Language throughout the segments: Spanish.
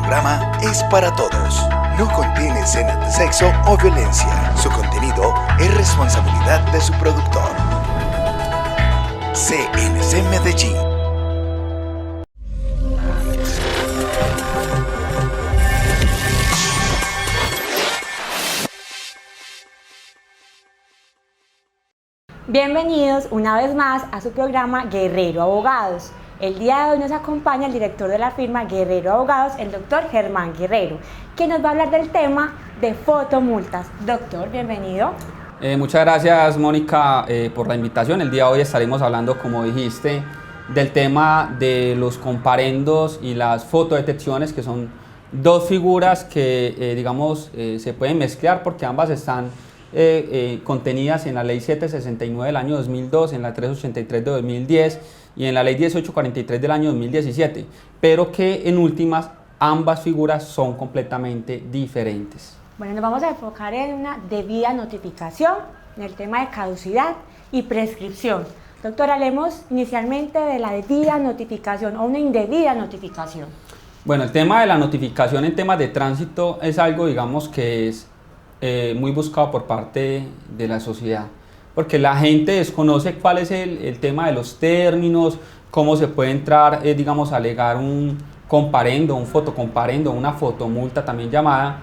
programa es para todos. No contiene escenas de sexo o violencia. Su contenido es responsabilidad de su productor. CNC Medellín. Bienvenidos una vez más a su programa Guerrero Abogados. El día de hoy nos acompaña el director de la firma Guerrero Abogados, el doctor Germán Guerrero, que nos va a hablar del tema de fotomultas. Doctor, bienvenido. Muchas gracias, Mónica, por la invitación. El día de hoy estaremos hablando, como dijiste, del tema de los comparendos y las fotodetecciones, que son dos figuras que, se pueden mezclar porque ambas están contenidas en la Ley 769 del año 2002, en la 383 de 2010 y en la Ley 1843 del año 2017, pero que en últimas ambas figuras son completamente diferentes. Bueno, nos vamos a enfocar en una debida notificación, en el tema de caducidad y prescripción. Doctor, hablemos inicialmente de la debida notificación o una indebida notificación. Bueno, el tema de la notificación en temas de tránsito es algo, digamos, que es muy buscado por parte de la sociedad, porque la gente desconoce cuál es el tema de los términos, cómo se puede entrar, a alegar un comparendo, un fotocomparendo, una fotomulta también llamada,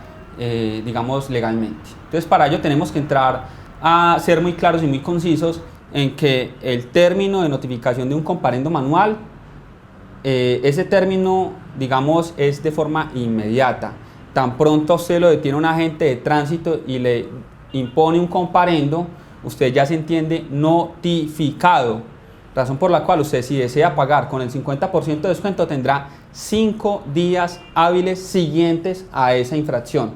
legalmente. Entonces, para ello tenemos que entrar a ser muy claros y muy concisos en que el término de notificación de un comparendo manual, ese término, es de forma inmediata. Tan pronto usted lo detiene un agente de tránsito y le impone un comparendo, usted ya se entiende notificado, razón por la cual usted, si desea pagar con el 50% de descuento, tendrá 5 días hábiles siguientes a esa infracción.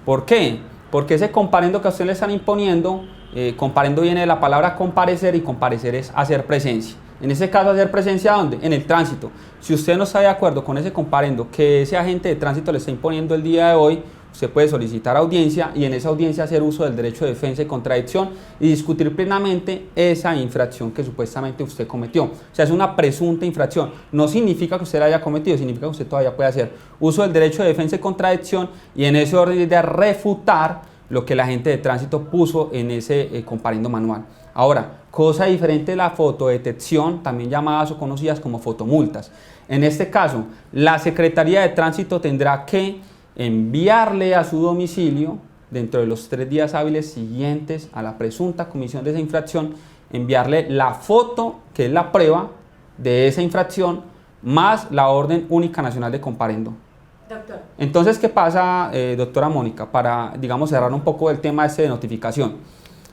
¿Por qué? Porque ese comparendo que a usted le están imponiendo, comparendo viene de la palabra comparecer, y comparecer es hacer presencia. En ese caso, hacer presencia, ¿dónde? En el tránsito. Si usted no está de acuerdo con ese comparendo que ese agente de tránsito le está imponiendo el día de hoy, usted puede solicitar audiencia y en esa audiencia hacer uso del derecho de defensa y contradicción y discutir plenamente esa infracción que supuestamente usted cometió. O sea, es una presunta infracción. No significa que usted la haya cometido, significa que usted todavía puede hacer uso del derecho de defensa y contradicción y en ese orden de refutar lo que el agente de tránsito puso en ese comparendo manual. Ahora, cosa diferente de la fotodetección, también llamadas o conocidas como fotomultas. En este caso, la Secretaría de Tránsito tendrá que enviarle a su domicilio, dentro de los 3 días hábiles siguientes a la presunta comisión de esa infracción, enviarle la foto, que es la prueba de esa infracción, más la orden única nacional de comparendo. Doctor. Entonces, ¿qué pasa, doctora Mónica? Para, cerrar un poco el tema de notificación.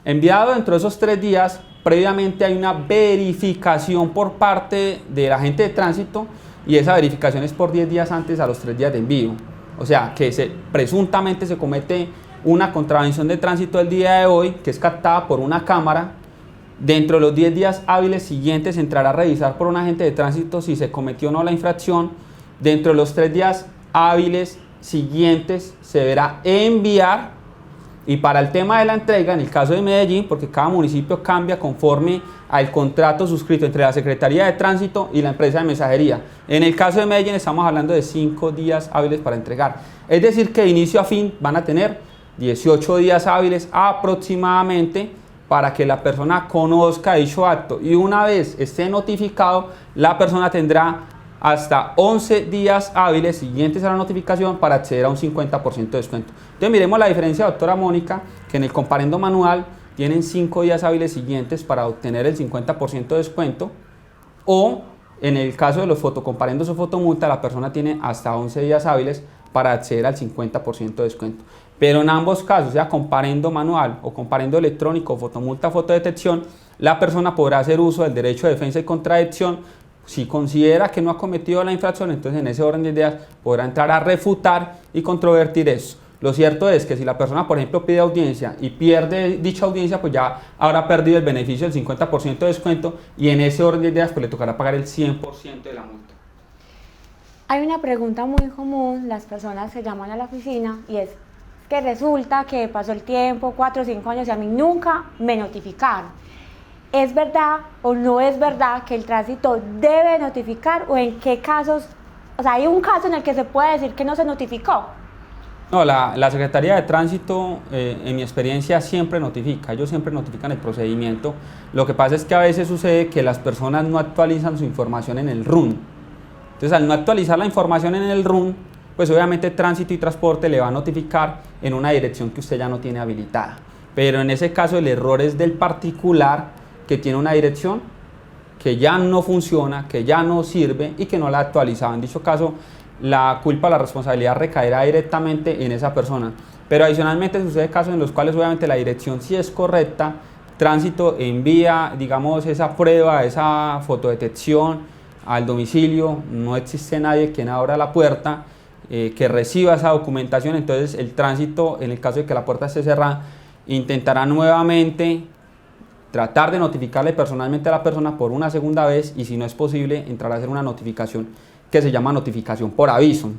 Enviado dentro de esos 3 días, previamente hay una verificación por parte del agente de tránsito y esa verificación es por 10 días antes a los 3 días de envío. O sea, que presuntamente se comete una contravención de tránsito el día de hoy, que es captada por una cámara. Dentro de los 10 días hábiles siguientes entrará a revisar por un agente de tránsito si se cometió o no la infracción. Dentro de los 3 días hábiles siguientes se deberá enviar. Y para el tema de la entrega, en el caso de Medellín, porque cada municipio cambia conforme al contrato suscrito entre la Secretaría de Tránsito y la empresa de mensajería. En el caso de Medellín estamos hablando de 5 días hábiles para entregar. Es decir, que de inicio a fin van a tener 18 días hábiles aproximadamente para que la persona conozca dicho acto. Y una vez esté notificado, la persona tendrá hasta 11 días hábiles siguientes a la notificación para acceder a un 50% de descuento. Entonces miremos la diferencia, doctora Mónica, que en el comparendo manual tienen 5 días hábiles siguientes para obtener el 50% de descuento, o en el caso de los fotocomparendos o fotomulta, la persona tiene hasta 11 días hábiles para acceder al 50% de descuento. Pero en ambos casos, sea comparendo manual o comparendo electrónico, fotomulta, fotodetección, la persona podrá hacer uso del derecho de defensa y contradicción. Si considera que no ha cometido la infracción, entonces en ese orden de ideas podrá entrar a refutar y controvertir eso. Lo cierto es que si la persona, por ejemplo, pide audiencia y pierde dicha audiencia, pues ya habrá perdido el beneficio del 50% de descuento y en ese orden de ideas pues le tocará pagar el 100% de la multa. Hay una pregunta muy común, las personas que llaman a la oficina, y es que resulta que pasó el tiempo, 4 o 5 años y a mí nunca me notificaron. ¿Es verdad o no es verdad que el tránsito debe notificar o en qué casos o sea, hay un caso en el que se puede decir que no se notificó. No, la Secretaría de Tránsito, en mi experiencia, siempre notifica. Ellos siempre notifican el procedimiento. Lo que pasa es que a veces sucede que las personas no actualizan su información en el RUN. Entonces, al no actualizar la información en el RUN, pues obviamente Tránsito y Transporte le va a notificar en una dirección que usted ya no tiene habilitada. Pero en ese caso el error es del particular que tiene una dirección que ya no funciona, que ya no sirve y que no la ha actualizado. En dicho caso, la culpa, la responsabilidad recaerá directamente en esa persona. Pero adicionalmente sucede casos en los cuales obviamente la dirección sí es correcta, Tránsito envía, digamos, esa prueba, esa fotodetección al domicilio, no existe nadie quien abra la puerta, que reciba esa documentación, entonces el Tránsito, en el caso de que la puerta esté cerrada, intentará nuevamente tratar de notificarle personalmente a la persona por una segunda vez y si no es posible, entrará a hacer una notificación que se llama notificación por aviso.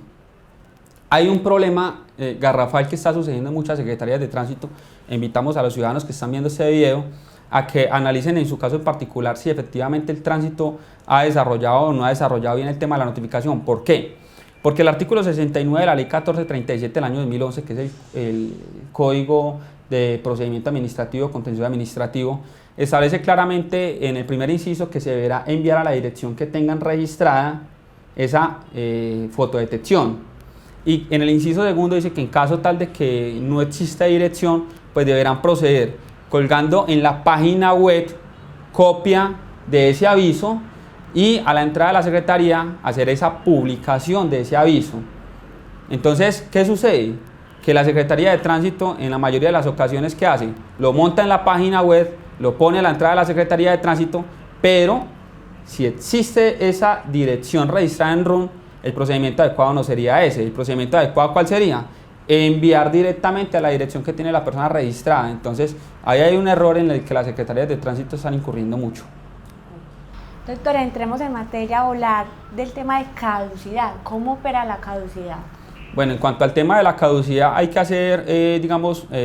Hay un problema garrafal que está sucediendo en muchas secretarías de tránsito. Invitamos a los ciudadanos que están viendo este video a que analicen en su caso en particular si efectivamente el tránsito ha desarrollado o no ha desarrollado bien el tema de la notificación. ¿Por qué? Porque el artículo 69 de la ley 1437 del año 2011, que es el Código de Procedimiento Administrativo, Contencioso Administrativo, establece claramente en el primer inciso que se deberá enviar a la dirección que tengan registrada esa fotodetección. Y en el inciso segundo dice que en caso tal de que no exista dirección, pues deberán proceder colgando en la página web copia de ese aviso y a la entrada de la secretaría hacer esa publicación de ese aviso. Entonces, ¿qué sucede? Que la Secretaría de Tránsito en la mayoría de las ocasiones, ¿qué hace? Lo monta en la página web, lo pone a la entrada de la Secretaría de Tránsito, pero si existe esa dirección registrada en RUN, el procedimiento adecuado no sería ese. ¿El procedimiento adecuado cuál sería? Enviar directamente a la dirección que tiene la persona registrada. Entonces, ahí hay un error en el que las secretarías de tránsito están incurriendo mucho. Doctora, entremos en materia a hablar del tema de caducidad. ¿Cómo opera la caducidad? Bueno, en cuanto al tema de la caducidad, hay que hacer,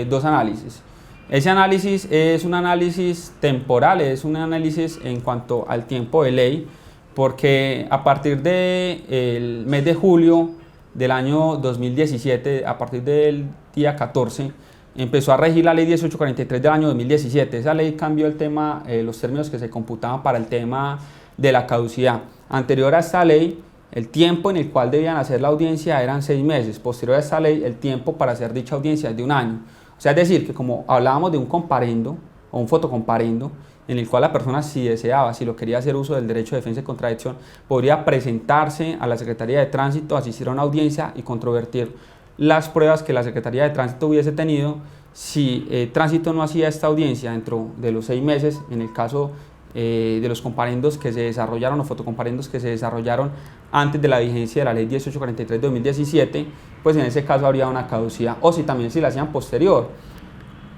dos análisis. Ese análisis es un análisis temporal, es un análisis en cuanto al tiempo de ley, porque a partir del mes de julio del año 2017, a partir del día 14, empezó a regir la ley 1843 del año 2017. Esa ley cambió el tema, los términos que se computaban para el tema de la caducidad. Anterior a esta ley, el tiempo en el cual debían hacer la audiencia eran 6 meses. Posterior a esta ley, el tiempo para hacer dicha audiencia es de 1 año. O sea, es decir, que como hablábamos de un comparendo o un fotocomparendo, en el cual la persona, si deseaba, si lo quería hacer uso del derecho de defensa y contradicción, podría presentarse a la Secretaría de Tránsito, asistir a una audiencia y controvertir las pruebas que la Secretaría de Tránsito hubiese tenido si Tránsito no hacía esta audiencia dentro de los 6 meses, en el caso de los comparendos que se desarrollaron o fotocomparendos que se desarrollaron antes de la vigencia de la ley 1843 de 2017, pues en ese caso habría una caducidad, o si también si la hacían posterior,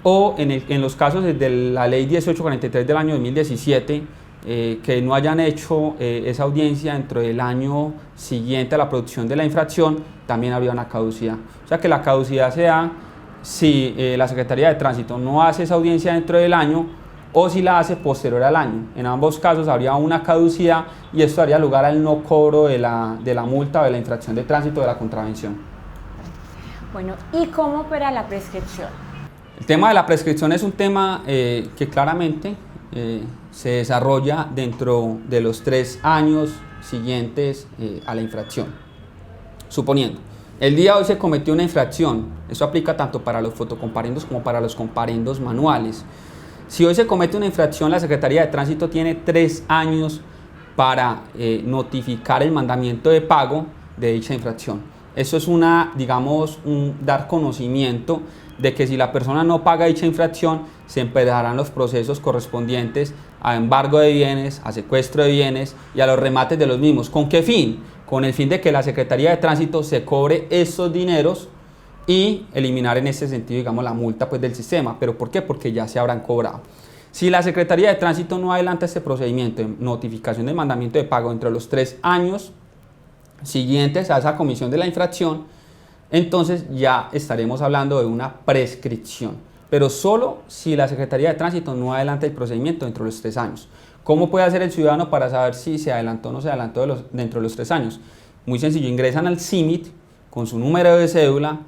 o en los casos de la ley 1843 del año 2017, que no hayan hecho esa audiencia dentro del año siguiente a la producción de la infracción, también habría una caducidad. O sea que la caducidad se da si la Secretaría de Tránsito no hace esa audiencia dentro del año o si la hace posterior al año. En ambos casos habría una caducidad y esto daría lugar al no cobro de la multa o de la infracción de tránsito de la contravención. Bueno, ¿y cómo opera la prescripción? El tema de la prescripción es un tema que claramente se desarrolla dentro de los 3 años siguientes a la infracción. Suponiendo, el día de hoy se cometió una infracción, eso aplica tanto para los fotocomparendos como para los comparendos manuales. Si hoy se comete una infracción, la Secretaría de Tránsito tiene 3 años para notificar el mandamiento de pago de dicha infracción. Eso es un dar conocimiento de que si la persona no paga dicha infracción, se empezarán los procesos correspondientes a embargo de bienes, a secuestro de bienes y a los remates de los mismos. ¿Con qué fin? Con el fin de que la Secretaría de Tránsito se cobre estos dineros y eliminar en ese sentido, digamos, la multa pues, del sistema. ¿Pero por qué? Porque ya se habrán cobrado. Si la Secretaría de Tránsito no adelanta este procedimiento de notificación del mandamiento de pago entre los 3 años siguientes a esa comisión de la infracción, entonces ya estaremos hablando de una prescripción, pero solo si la Secretaría de Tránsito no adelanta el procedimiento dentro de los 3 años. ¿Cómo puede hacer el ciudadano para saber si se adelantó o no se adelantó dentro de los 3 años? Muy sencillo, ingresan al CIMIT con su número de cédula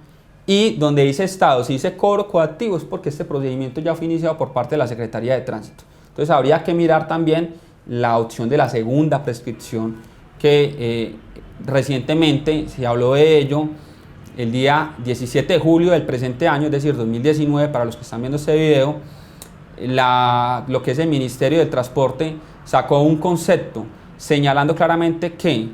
y donde dice estado, si dice cobro coactivo es porque este procedimiento ya fue iniciado por parte de la Secretaría de Tránsito. Entonces habría que mirar también la opción de la segunda prescripción que recientemente se habló de ello el día 17 de julio del presente año, es decir, 2019, para los que están viendo este video. Lo que es el Ministerio del Transporte sacó un concepto señalando claramente que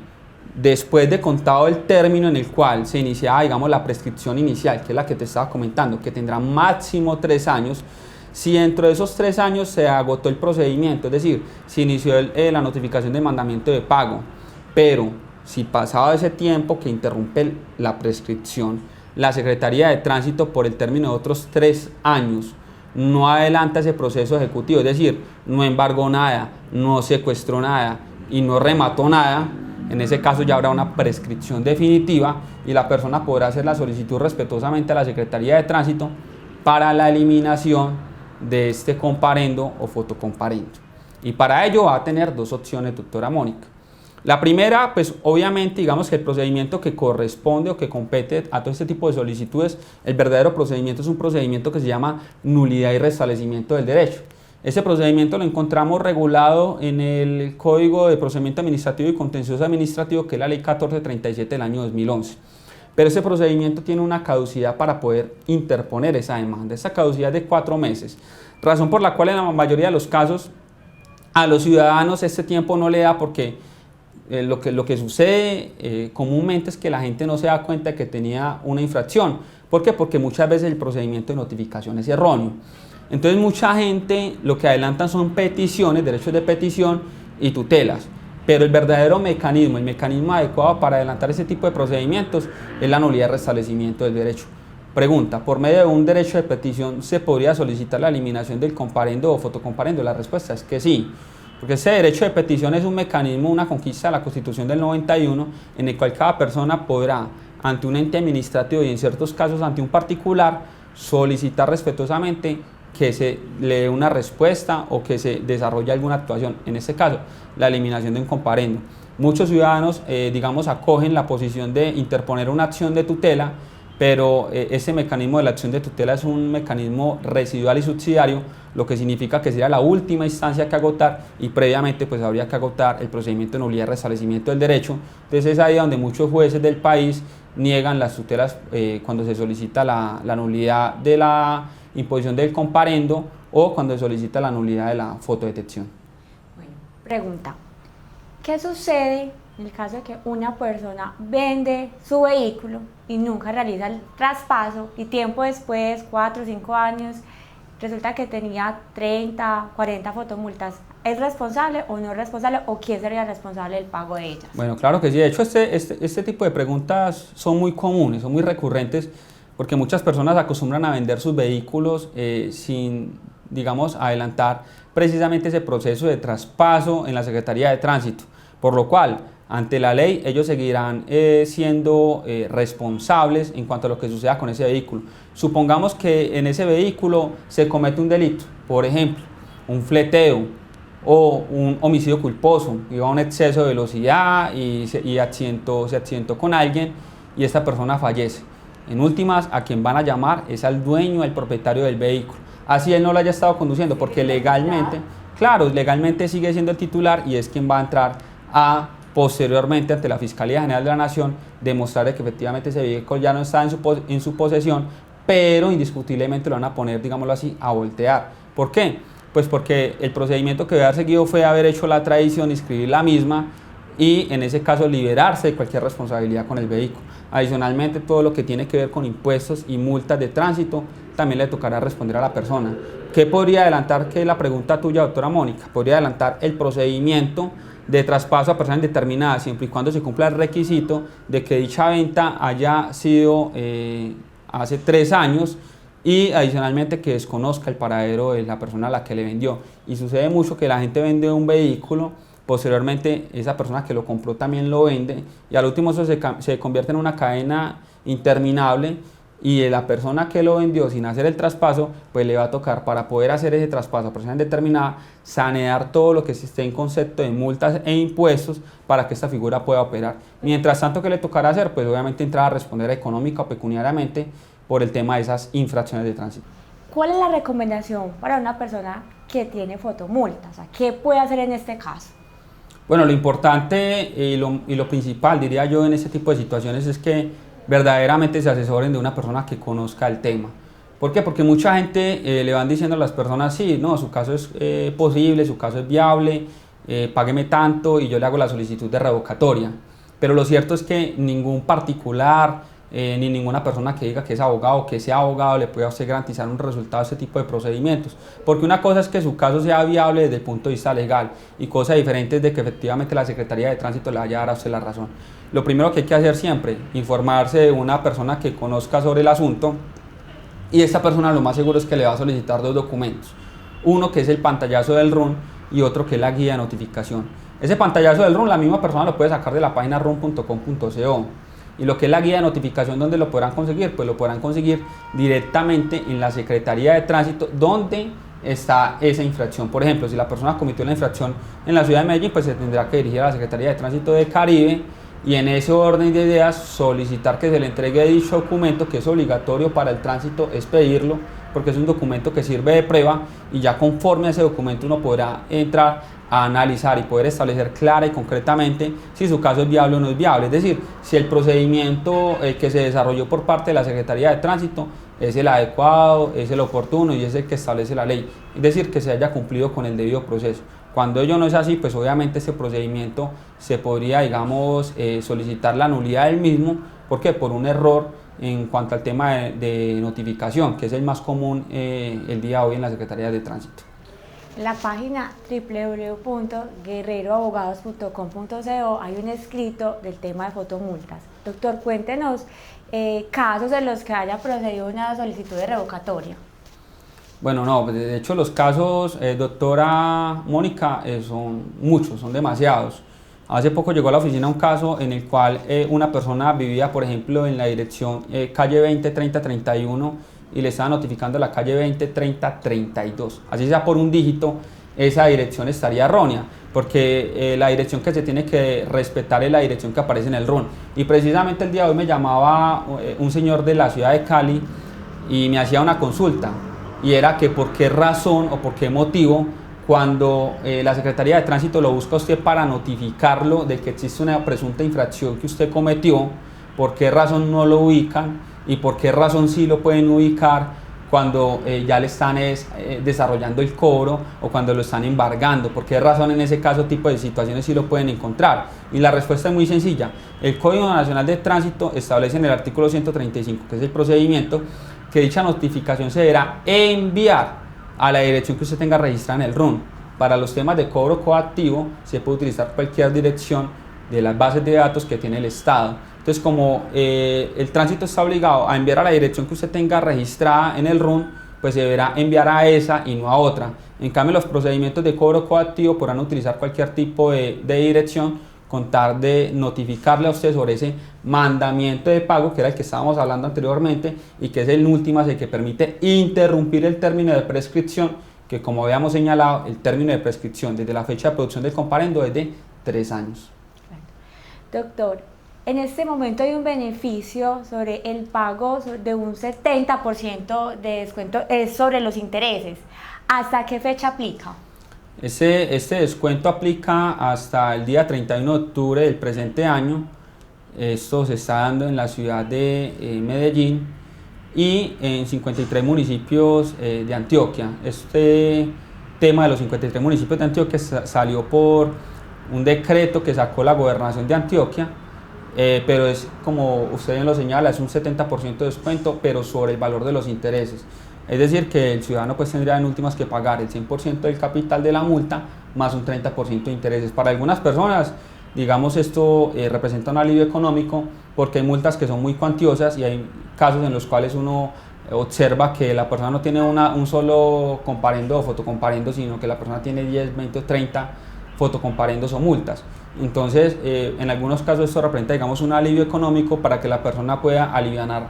después de contado el término en el cual se iniciaba, digamos, la prescripción inicial, que es la que te estaba comentando, que tendrá máximo 3 años, si dentro de esos 3 años se agotó el procedimiento, es decir, se inició la notificación de mandamiento de pago, pero si pasado ese tiempo que interrumpe la prescripción, la Secretaría de Tránsito por el término de otros 3 años no adelanta ese proceso ejecutivo, es decir, no embargó nada, no secuestró nada y no remató nada, en ese caso ya habrá una prescripción definitiva y la persona podrá hacer la solicitud respetuosamente a la Secretaría de Tránsito para la eliminación de este comparendo o fotocomparendo. Y para ello va a tener 2 opciones, doctora Mónica. La primera, pues obviamente, digamos que el procedimiento que corresponde o que compete a todo este tipo de solicitudes, el verdadero procedimiento es un procedimiento que se llama nulidad y restablecimiento del derecho. Ese procedimiento lo encontramos regulado en el Código de Procedimiento Administrativo y Contencioso Administrativo, que es la Ley 1437 del año 2011. Pero ese procedimiento tiene una caducidad para poder interponer esa demanda. Esa caducidad es de 4 meses, razón por la cual en la mayoría de los casos a los ciudadanos este tiempo no le da porque lo que sucede comúnmente es que la gente no se da cuenta de que tenía una infracción. ¿Por qué? Porque muchas veces el procedimiento de notificación es erróneo. Entonces mucha gente lo que adelantan son peticiones, derechos de petición y tutelas. Pero el verdadero mecanismo, el mecanismo adecuado para adelantar ese tipo de procedimientos es la nulidad y restablecimiento del derecho. Pregunta, ¿por medio de un derecho de petición se podría solicitar la eliminación del comparendo o fotocomparendo? La respuesta es que sí. Porque ese derecho de petición es un mecanismo, una conquista de la Constitución del 91, en el cual cada persona podrá, ante un ente administrativo y en ciertos casos ante un particular, solicitar respetuosamente que se le dé una respuesta o que se desarrolle alguna actuación. En este caso, la eliminación de un comparendo. Muchos ciudadanos, digamos, acogen la posición de interponer una acción de tutela, pero ese mecanismo de la acción de tutela es un mecanismo residual y subsidiario, lo que significa que sería la última instancia que agotar y previamente pues habría que agotar el procedimiento de nulidad y restablecimiento del derecho. Entonces es ahí donde muchos jueces del país niegan las tutelas cuando se solicita la nulidad de la imposición del comparendo o cuando se solicita la nulidad de la fotodetección. Bueno, pregunta, ¿qué sucede en el caso de que una persona vende su vehículo y nunca realiza el traspaso y tiempo después, 4 o 5 años, resulta que tenía 30, 40 fotomultas? ¿Es responsable o no es responsable o quién sería responsable del pago de ellas? Bueno, claro que sí. De hecho, este tipo de preguntas son muy comunes, son muy recurrentes porque muchas personas acostumbran a vender sus vehículos sin, digamos, adelantar precisamente ese proceso de traspaso en la Secretaría de Tránsito, por lo cual ante la ley ellos seguirán siendo responsables en cuanto a lo que suceda con ese vehículo. Supongamos que en ese vehículo se comete un delito, por ejemplo, un fleteo o un homicidio culposo, iba a un exceso de velocidad y se accidentó con alguien y esta persona fallece. En últimas, a quien van a llamar es al dueño, al propietario del vehículo. Así él no lo haya estado conduciendo, porque legalmente, claro, legalmente sigue siendo el titular y es quien va a entrar a posteriormente ante la Fiscalía General de la Nación demostrar que efectivamente ese vehículo ya no está en su posesión, pero indiscutiblemente lo van a poner, digámoslo así, a voltear. ¿Por qué? Pues porque el procedimiento que debe haber seguido fue haber hecho la tradición, inscribir la misma y en ese caso liberarse de cualquier responsabilidad con el vehículo. Adicionalmente, todo lo que tiene que ver con impuestos y multas de tránsito también le tocará responder a la persona. ¿Qué podría adelantar? Que es la pregunta tuya, doctora Mónica. Podría adelantar el procedimiento de traspaso a personas determinadas siempre y cuando se cumpla el requisito de que dicha venta haya sido hace 3 años y adicionalmente que desconozca el paradero de la persona a la que le vendió. Y sucede mucho que la gente vende un vehículo, posteriormente esa persona que lo compró también lo vende y al último eso se convierte en una cadena interminable y la persona que lo vendió sin hacer el traspaso, pues le va a tocar, para poder hacer ese traspaso a persona indeterminada, sanear todo lo que esté en concepto de multas e impuestos para que esta figura pueda operar. Mientras tanto, que le tocará hacer? Pues obviamente entrar a responder económica o pecuniariamente por el tema de esas infracciones de tránsito. ¿Cuál es la recomendación para una persona que tiene fotomultas? O sea, ¿qué puede hacer en este caso? Bueno, lo importante y lo principal, diría yo, en este tipo de situaciones es que verdaderamente se asesoren de una persona que conozca el tema. ¿Por qué? Porque mucha gente le van diciendo a las personas, sí, no, su caso es posible, su caso es viable, págueme tanto y yo le hago la solicitud de revocatoria. Pero lo cierto es que ningún particular, ni ninguna persona que diga que es abogado o que sea abogado le puede a usted garantizar un resultado de este tipo de procedimientos. Porque una cosa es que su caso sea viable desde el punto de vista legal y cosa diferente es de que efectivamente la Secretaría de Tránsito le vaya a dar a usted la razón. Lo primero que hay que hacer siempre, informarse de una persona que conozca sobre el asunto, y esta persona lo más seguro es que le va a solicitar dos documentos. Uno que es el pantallazo del RUN y otro que es la guía de notificación. Ese pantallazo del RUN la misma persona lo puede sacar de la página run.com.co. Y lo que es la guía de notificación, ¿dónde lo podrán conseguir? Pues lo podrán conseguir directamente en la Secretaría de Tránsito, donde está esa infracción. Por ejemplo, si la persona cometió la infracción en la ciudad de Medellín, pues se tendrá que dirigir a la Secretaría de Tránsito de Caribe y en ese orden de ideas solicitar que se le entregue dicho documento, que es obligatorio para el tránsito, es pedirlo, porque es un documento que sirve de prueba y ya conforme a ese documento uno podrá entrar a analizar y poder establecer clara y concretamente si su caso es viable o no es viable, es decir, si el procedimiento que se desarrolló por parte de la Secretaría de Tránsito es el adecuado, es el oportuno y es el que establece la ley, es decir, que se haya cumplido con el debido proceso. Cuando ello no es así, pues obviamente ese procedimiento se podría, digamos, solicitar la nulidad del mismo, ¿por qué? Por un error en cuanto al tema de notificación, que es el más común el día de hoy en la Secretaría de Tránsito. En la página www.guerreroabogados.com.co hay un escrito del tema de fotomultas. Doctor, cuéntenos casos en los que haya procedido una solicitud de revocatoria. Bueno, no, de hecho los casos, doctora Mónica, son muchos, son demasiados. Hace poco llegó a la oficina un caso en el cual una persona vivía, por ejemplo, en la dirección calle 20 30 31 y le estaba notificando la calle 20 30 32. Así sea por un dígito, esa dirección estaría errónea, porque la dirección que se tiene que respetar es la dirección que aparece en el RUN. Y precisamente el día de hoy me llamaba un señor de la ciudad de Cali y me hacía una consulta, y era que por qué razón o por qué motivo cuando la Secretaría de Tránsito lo busca a usted para notificarlo de que existe una presunta infracción que usted cometió, por qué razón no lo ubican y por qué razón sí lo pueden ubicar cuando ya le están desarrollando el cobro o cuando lo están embargando, por qué razón en ese caso tipo de situaciones sí lo pueden encontrar. Y la respuesta es muy sencilla. El Código Nacional de Tránsito establece en el artículo 135, que es el procedimiento, que dicha notificación se deberá enviar a la dirección que usted tenga registrada en el RUN. Para los temas de cobro coactivo se puede utilizar cualquier dirección de las bases de datos que tiene el Estado. Entonces, como el tránsito está obligado a enviar a la dirección que usted tenga registrada en el RUN, pues se deberá enviar a esa y no a otra. En cambio, los procedimientos de cobro coactivo podrán utilizar cualquier tipo de dirección, con tal de notificarle a usted sobre ese mandamiento de pago, que era el que estábamos hablando anteriormente, y que es el último, el que permite interrumpir el término de prescripción, que como habíamos señalado, el término de prescripción desde la fecha de producción del comparendo es de 3 años. Doctor, en este momento hay un beneficio sobre el pago de un 70% de descuento sobre los intereses. ¿Hasta qué fecha aplica? Este descuento aplica hasta el día 31 de octubre del presente año. Esto se está dando en la ciudad de Medellín y en 53 municipios de Antioquia. Este tema de los 53 municipios de Antioquia salió por un decreto que sacó la gobernación de Antioquia, pero es, como usted bien lo señala, es un 70% de descuento, pero sobre el valor de los intereses. Es decir, que el ciudadano pues tendría en últimas que pagar el 100% del capital de la multa más un 30% de intereses. Para algunas personas, digamos, esto representa un alivio económico, porque hay multas que son muy cuantiosas y hay casos en los cuales uno observa que la persona no tiene un solo comparendo o fotocomparendo, sino que la persona tiene 10, 20 o 30 fotocomparendos o multas. Entonces, en algunos casos esto representa, digamos, un alivio económico para que la persona pueda alivianar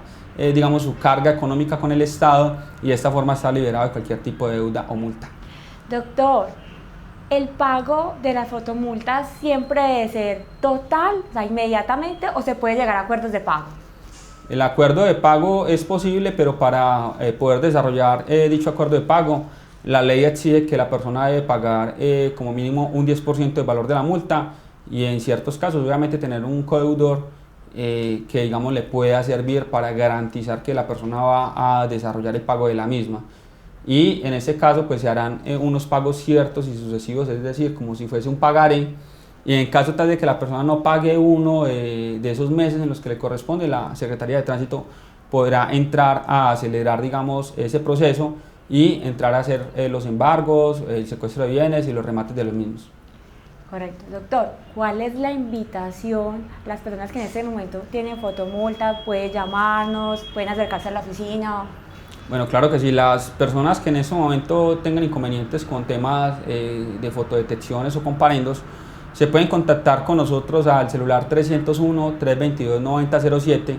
digamos, su carga económica con el Estado y de esta forma está liberado de cualquier tipo de deuda o multa. Doctor, ¿el pago de las fotomultas siempre debe ser total, o sea, inmediatamente, o se puede llegar a acuerdos de pago? El acuerdo de pago es posible, pero para poder desarrollar dicho acuerdo de pago, la ley exige que la persona debe pagar como mínimo un 10% del valor de la multa y en ciertos casos obviamente tener un codeudor que digamos le pueda servir para garantizar que la persona va a desarrollar el pago de la misma. Y en este caso pues se harán unos pagos ciertos y sucesivos, es decir, como si fuese un pagaré. Y en caso tal de que la persona no pague uno de esos meses en los que le corresponde, la Secretaría de Tránsito podrá entrar a acelerar, digamos, ese proceso y entrar a hacer los embargos, el secuestro de bienes y los remates de los mismos. Correcto. Doctor, ¿cuál es la invitación? Las personas que en este momento tienen fotomultas, pueden llamarnos, pueden acercarse a la oficina. Bueno, claro que sí, las personas que en este momento tengan inconvenientes con temas de fotodetecciones o comparendos, se pueden contactar con nosotros al celular 301-322-9007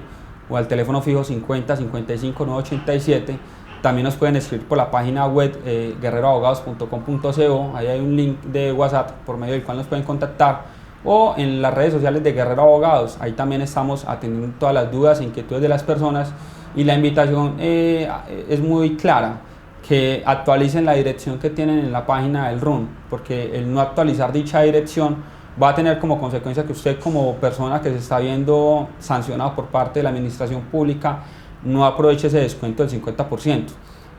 o al teléfono fijo 50-55-987. También nos pueden escribir por la página web guerreroabogados.com.co, ahí hay un link de WhatsApp por medio del cual nos pueden contactar, o en las redes sociales de Guerrero Abogados, ahí también estamos atendiendo todas las dudas e inquietudes de las personas y la invitación es muy clara, que actualicen la dirección que tienen en la página del RUN, porque el no actualizar dicha dirección va a tener como consecuencia que usted como persona que se está viendo sancionado por parte de la administración pública no aproveche ese descuento del 50%.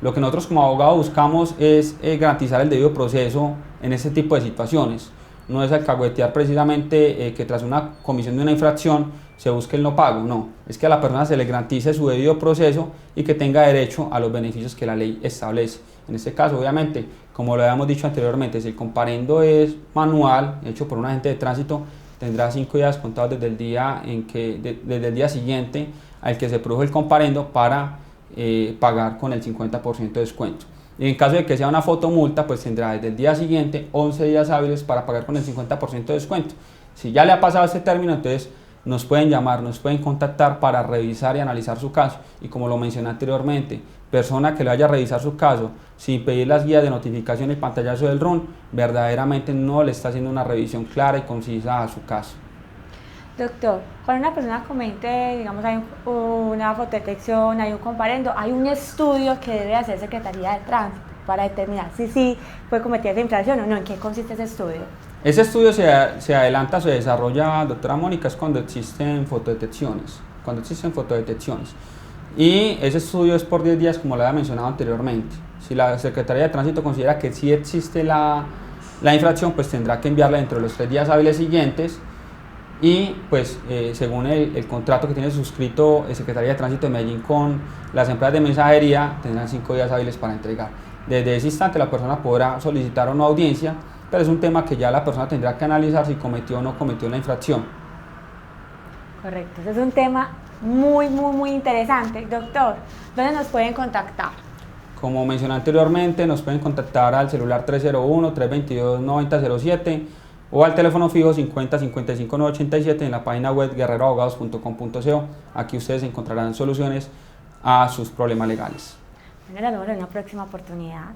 Lo que nosotros como abogados buscamos es garantizar el debido proceso en este tipo de situaciones. No es alcahuetear precisamente que tras una comisión de una infracción se busque el no pago, no, es que a la persona se le garantice su debido proceso y que tenga derecho a los beneficios que la ley establece. En este caso, obviamente, como lo habíamos dicho anteriormente, si el comparendo es manual, hecho por un agente de tránsito, tendrá 5 días contados desde el día desde el día siguiente al que se produjo el comparendo para pagar con el 50% de descuento. Y en caso de que sea una fotomulta, pues tendrá desde el día siguiente 11 días hábiles para pagar con el 50% de descuento. Si ya le ha pasado este término, entonces nos pueden llamar, nos pueden contactar para revisar y analizar su caso. Y como lo mencioné anteriormente, persona que le vaya a revisar su caso sin pedir las guías de notificación y pantallazo del RUN, verdaderamente no le está haciendo una revisión clara y concisa a su caso. Doctor, cuando una persona comente, digamos, hay una fotodetección, hay un comparendo, hay un estudio que debe hacer Secretaría de Tránsito para determinar si sí puede cometer esa infracción o no. ¿En qué consiste ese estudio? Ese estudio se adelanta, se desarrolla, doctora Mónica, es cuando existen fotodetecciones. Y ese estudio es por 10 días, como lo había mencionado anteriormente. Si la Secretaría de Tránsito considera que sí existe la infracción, pues tendrá que enviarla dentro de los 3 días hábiles siguientes. Y pues según el contrato que tiene suscrito Secretaría de Tránsito de Medellín con las empresas de mensajería, tendrán 5 días hábiles para entregar. Desde ese instante la persona podrá solicitar una audiencia, pero es un tema que ya la persona tendrá que analizar si cometió o no cometió la infracción. Correcto, ese es un tema muy interesante. Doctor, ¿dónde nos pueden contactar? Como mencioné anteriormente, nos pueden contactar al celular 301-322-9007 o al teléfono fijo 50-55-987 en la página web guerreroabogados.com.co. Aquí ustedes encontrarán soluciones a sus problemas legales. Bueno, nos vemos en una próxima oportunidad.